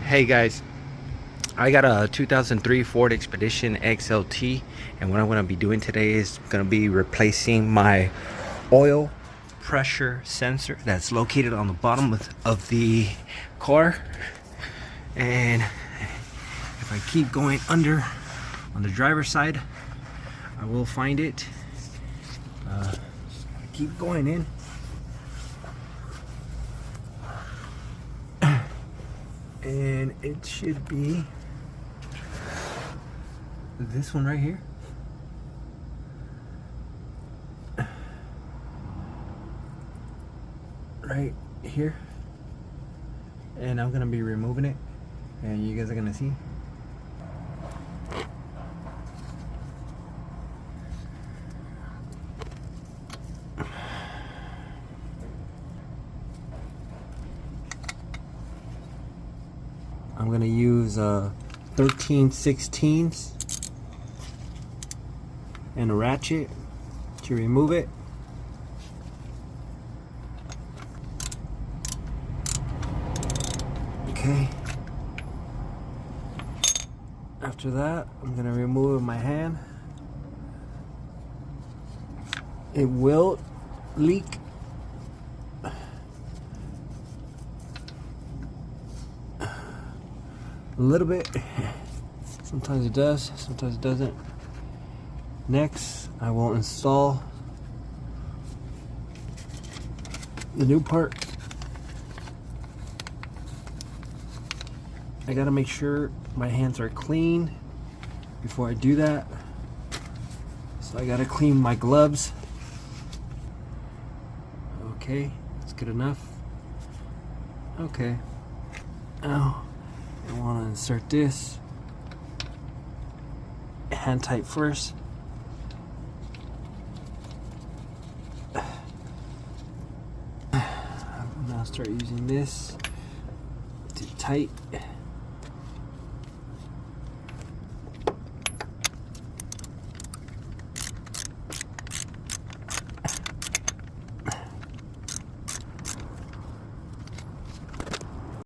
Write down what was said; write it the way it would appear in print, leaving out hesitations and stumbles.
Hey guys, I got a 2003 Ford Expedition XLT, and what I'm going to be doing today is going to be replacing my oil pressure sensor that's located on the bottom of the car. And if I keep going under on the driver's side, I will find it. Keep going in. And it should be this one right here. Right here. And I'm gonna be removing it, and you guys are gonna see. I'm gonna use 13/16 and a ratchet to remove it. Okay. After that, I'm gonna remove it with my hand. It will leak. A little bit. Sometimes it does, sometimes it doesn't. Next, I will install the new part. I gotta make sure my hands are clean before I do that. So I gotta clean my gloves. Okay, that's good enough. Okay. Now, I want to insert this. Hand tight first. Now start using this to tight.